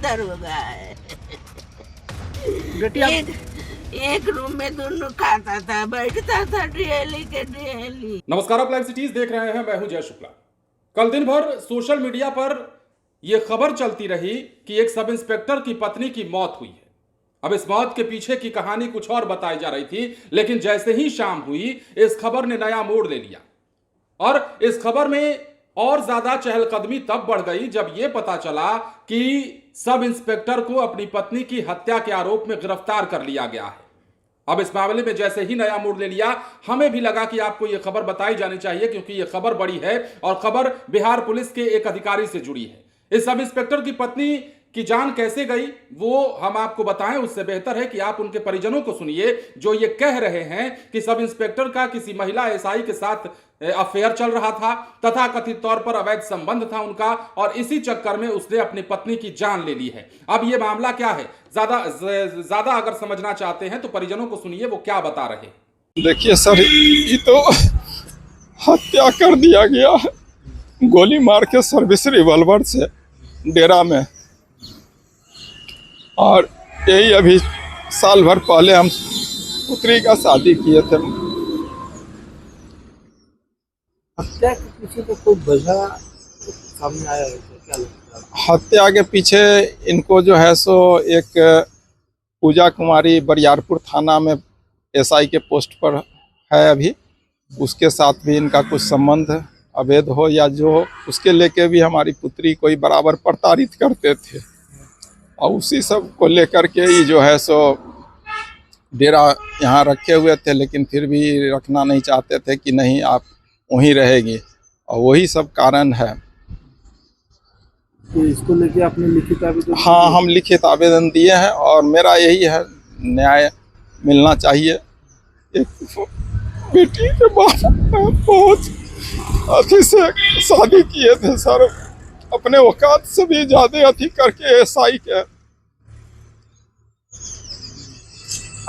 दरोगा है। बेटी एक रूम में दोनों खाता था, बैठता था डेली के डेली। नमस्कार, आप लाइव सिटीज देख रहे हैं। मैं हूं जय शुक्ला। कल दिन भर सोशल मीडिया पर यह खबर चलती रही कि एक सब इंस्पेक्टर की पत्नी की मौत हुई है। अब इस मौत के पीछे की कहानी कुछ और बताई जा रही थी, लेकिन जैसे ही शाम हुई इस खबर ने नया मोड़ ले लिया और इस खबर में और ज्यादा चहलकदमी तब बढ़ गई जब यह पता चला कि सब इंस्पेक्टर को अपनी पत्नी की हत्या के आरोप में गिरफ्तार कर लिया गया है। अब इस मामले में जैसे ही नया मोड़ ले लिया, हमें भी लगा कि आपको यह खबर बताई जानी चाहिए, क्योंकि यह खबर बड़ी है और खबर बिहार पुलिस के एक अधिकारी से जुड़ी है। इस सब इंस्पेक्टर की पत्नी की जान कैसे गई वो हम आपको बताएं, उससे बेहतर है कि आप उनके परिजनों को सुनिए, जो ये कह रहे हैं कि सब इंस्पेक्टर का किसी महिला एसआई के साथ अफेयर चल रहा था, तथा कथित तौर पर अवैध संबंध था उनका, और इसी चक्कर में उसने अपनी पत्नी की जान ले ली है। अब ये मामला क्या है, ज्यादा अगर समझना चाहते हैं तो परिजनों को सुनिए वो क्या बता रहे हैं। देखिए सर, ये तो हत्या कर दिया गया है, गोली मार के सर्विस रिवॉल्वर से डेरा में। और यही अभी साल भर पहले हम पुत्री का शादी किए थे। हत्या के पीछे तो कोई वजह सामने आया है क्या लगता है? हत्या के पीछे इनको जो है सो एक पूजा कुमारी बरियारपुर थाना में एसआई के पोस्ट पर है अभी, उसके साथ भी इनका कुछ संबंध अवैध हो या जो हो, उसके लेके भी हमारी पुत्री को ही बराबर प्रताड़ित करते थे। और उसी सब को लेकर के ही जो है सो डेरा यहाँ रखे हुए थे, लेकिन फिर भी रखना नहीं चाहते थे कि नहीं आप वहीं रहेगी, और वही सब कारण है। तो इसको लेके आपने लिखित आवेदन? हाँ, हम लिखित आवेदन दिए हैं और मेरा यही है, न्याय मिलना चाहिए। एक बेटी के बाद बहुत अथी से शादी किए थे सर, अपने औकात से भी ज्यादा अथी करके एसआई के।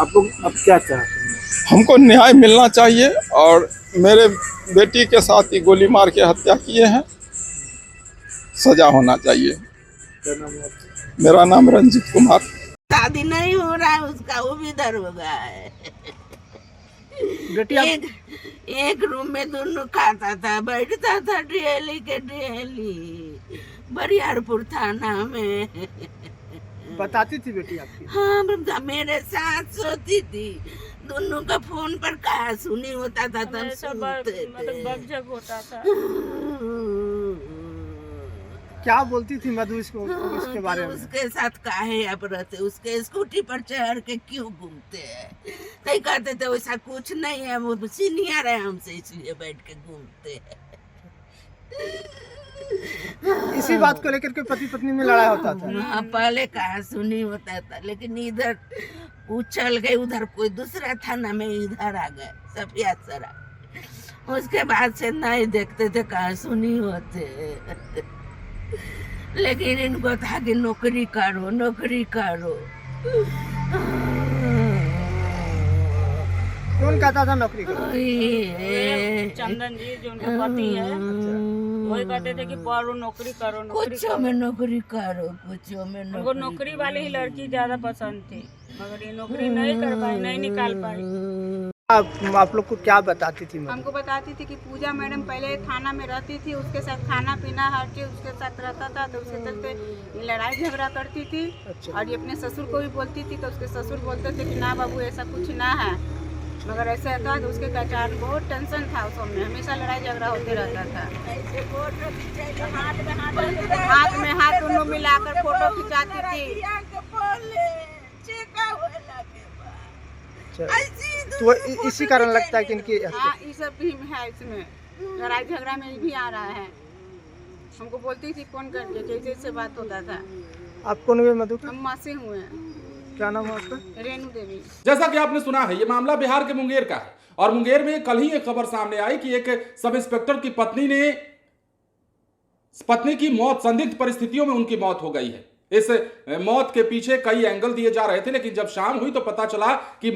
आप लोग अब क्या चाहते हैं? हमको न्याय मिलना चाहिए और मेरे बेटी के साथ ही गोली मार के हत्या किए हैं, सजा होना चाहिए। क्या नाम है आपका? मेरा नाम रंजित कुमार। शादी नहीं हो रहा है उसका, वो भी दरोगा है। बेटी एक रूम में दोनों खाता था, बैठता था डेली के डेली बरियारपुर थाना में। बताती थी बेटी आपकी? हाँ, मेरे साथ सोती थी, दोनों का फोन पर कहा सुनी होता था, तब सुनते थे। बकझक होता था। क्या बोलती थी मधु इसके बारे में? उसके साथ काहे आप रहते, उसके स्कूटी पर चढ़ के क्यों घूमते हैं? कहीं कहते थे वैसा कुछ नहीं है, वो सीनियर है हमसे इसलिए बैठ के घूमते हैं। इसी बात को लेकर के पति पत्नी में लड़ाई होता था? हाँ, पहले कहा सुनी होता था, लेकिन इधर उछल गए, उधर कोई दूसरा थाना में इधर आ गए सफिया सरा। उसके बाद से नहीं देखते थे, कहा सुनी होते। लेकिन इनको था कि नौकरी करो नौकरी करो। कौन कहता था नौकरी करो? चंदन जी जो उनके पति है, वही कहते थे कि पढ़ो नौकरी करो, कुछो में नौकरी करो, कुछो में उनको नौकरी वाली ही लड़की ज्यादा पसंद थी, मगर ये नौकरी नहीं कर पाई, नहीं निकाल पाई। आप लोग को क्या बताती थी? हमको बताती थी कि पूजा मैडम पहले थाना में रहती थी, उसके साथ खाना पीना हर चीज उसके साथ रहता था, तो उसके चलते लड़ाई झगड़ा करती थी। अच्छा। और ये अपने ससुर को भी बोलती थी, तो उसके ससुर बोलते थे कि ना बाबू ऐसा कुछ ना है, मगर ऐसा था। तो उसके कारण बहुत टेंशन था, उस में हमेशा लड़ाई झगड़ा होते रहता था। हाथ में हाथ दोनों मिलाकर फोटो खिंचाती थी। तो इसी कारण लगता है कि इनकी हाँ, ये सब भी है, इसमें लड़ाई झगड़ा में भी आ रहा है। हमको बोलती थी फोन करके, जैसे से बात होता था। आप कौन हुए मधु? हम मासी हुए हैं। क्या नाम है आपका? रेणु देवी। जैसा कि आपने सुना है, ये मामला बिहार के मुंगेर का है और मुंगेर में कल ही एक खबर सामने आई कि एक सब इंस्पेक्टर की पत्नी की मौत, संदिग्ध परिस्थितियों में उनकी मौत हो गई है। इस मौत के पीछे कई एंगल दिए जा रहे थे, लेकिन जब शाम हुई तो पता चला कि ये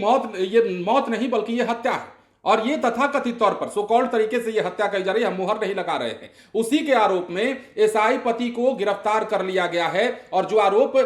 मौत नहीं बल्कि ये हत्या है। और ये तथाकथित तौर पर सो कॉल्ड तरीके से ये हत्या की जा रही है, हम मुहर नहीं लगा रहे हैं। उसी के आरोप में एसआई पति को गिरफ्तार कर लिया गया है और जो आरोप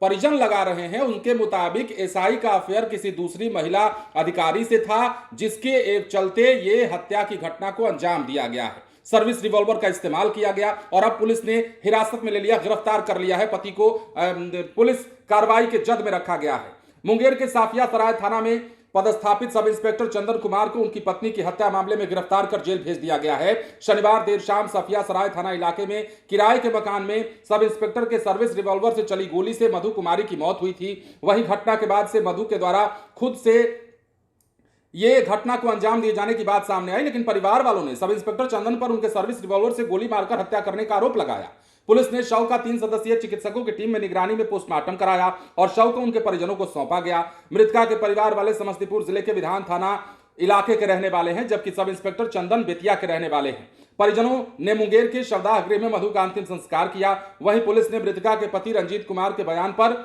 परिजन लगा रहे हैं उनके मुताबिक एसआई का अफेयर किसी दूसरी महिला अधिकारी से था, जिसके चलते ये हत्या की घटना को अंजाम दिया गया है। सर्विस रिवॉल्वर का इस्तेमाल किया गया और अब पुलिस ने हिरासत में ले लिया, गिरफ्तार कर लिया है। पति को पुलिस कार्रवाई के जद में रखा गया है। मुंगेर के साफिया सराय थाना में पदस्थापित सब इंस्पेक्टर चंदन कुमार को उनकी पत्नी की हत्या मामले में गिरफ्तार कर जेल भेज दिया गया है। शनिवार देर शाम साफिया सराय थाना इलाके में किराए के मकान में सब इंस्पेक्टर के सर्विस रिवॉल्वर से चली गोली से मधु कुमारी की मौत हुई थी। वहीं घटना के बाद से मधु के द्वारा खुद से ये घटना को अंजाम दिए जाने की बात सामने आई, लेकिन परिवार वालों ने सब इंस्पेक्टर चंदन पर उनके सर्विस रिवॉल्वर से गोली मारकर हत्या करने का आरोप लगाया। पुलिस ने शव का 3 सदस्यीय चिकित्सकों की टीम में निगरानी में पोस्टमार्टम कराया और शव को उनके परिजनों को सौंपा गया। मृतका के परिवार वाले समस्तीपुर जिले के विधान थाना इलाके के रहने वाले हैं, जबकि सब इंस्पेक्टर चंदन बेतिया के रहने वाले हैं। परिजनों ने मुंगेर के शवदाह गृह में मधु का अंतिम संस्कार किया। वहीं पुलिस ने मृतका के पति रंजीत कुमार के बयान पर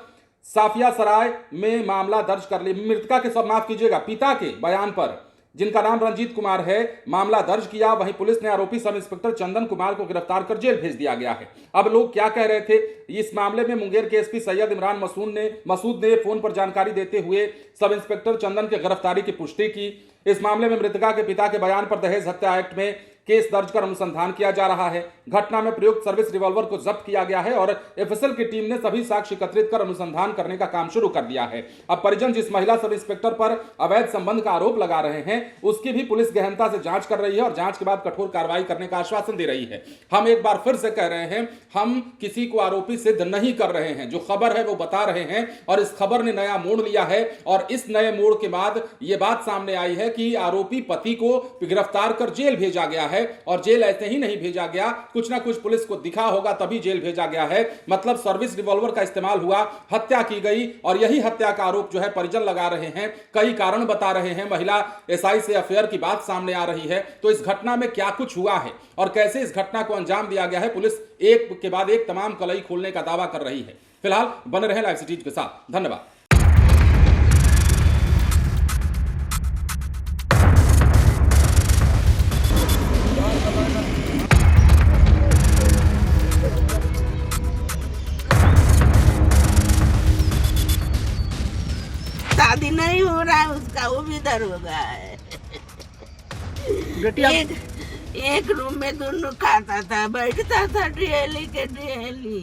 साफिया सराय में मामला दर्ज कर लिया। मृतका के पिता के बयान पर, जिनका नाम रंजीत कुमार है, मामला दर्ज किया। वहीं पुलिस ने आरोपी सब इंस्पेक्टर चंदन कुमार को गिरफ्तार कर जेल भेज दिया गया है। अब लोग क्या कह रहे थे इस मामले में, मुंगेर के एसपी सैयद इमरान मसूद ने फोन पर जानकारी देते हुए सब इंस्पेक्टर चंदन की गिरफ्तारी की पुष्टि की। इस मामले में मृतका के पिता के बयान पर दहेज हत्या एक्ट में केस दर्ज कर अनुसंधान किया जा रहा है। घटना में प्रयुक्त सर्विस रिवॉल्वर को जब्त किया गया है और एफएसएल की टीम ने सभी साक्ष्य एकत्रित कर अनुसंधान करने का काम शुरू कर दिया है। अब परिजन जिस महिला सब इंस्पेक्टर पर अवैध संबंध का आरोप लगा रहे हैं उसकी भी पुलिस गहनता से जांच कर रही है और जांच के बाद कठोर कार्रवाई करने का आश्वासन दे रही है। हम एक बार फिर से कह रहे हैं, हम किसी को आरोपी सिद्ध नहीं कर रहे हैं, जो खबर है वो बता रहे हैं और इस खबर ने नया मोड़ लिया है। और इस नए मोड़ के बाद यह बात सामने आई है कि आरोपी पति को गिरफ्तार कर जेल भेजा गया है और जेल ऐसे ही नहीं भेजा गया, कुछ ना कुछ पुलिस को दिखा होगा तभी जेल भेजा गया है। मतलब सर्विस रिवॉल्वर का इस्तेमाल हुआ, हत्या की गई और यही हत्या का आरोप जो है परिजन लगा रहे हैं। कई कारण बता रहे हैं, महिला एसआई से अफेयर की बात सामने आ रही है। तो इस घटना में क्या कुछ हुआ है और कैसे इस घटना को अंजाम दिया गया है, पुलिस एक के बाद एक तमाम कलई खोलने का दावा कर रही है। फिलहाल बने रहें लाइव सिटीज के साथ। धन्यवाद। शादी नहीं हो रहा है उसका, वो भी दर हो गया है। एक रूम में दोनों खाता था, बैठता था डेली के डेली।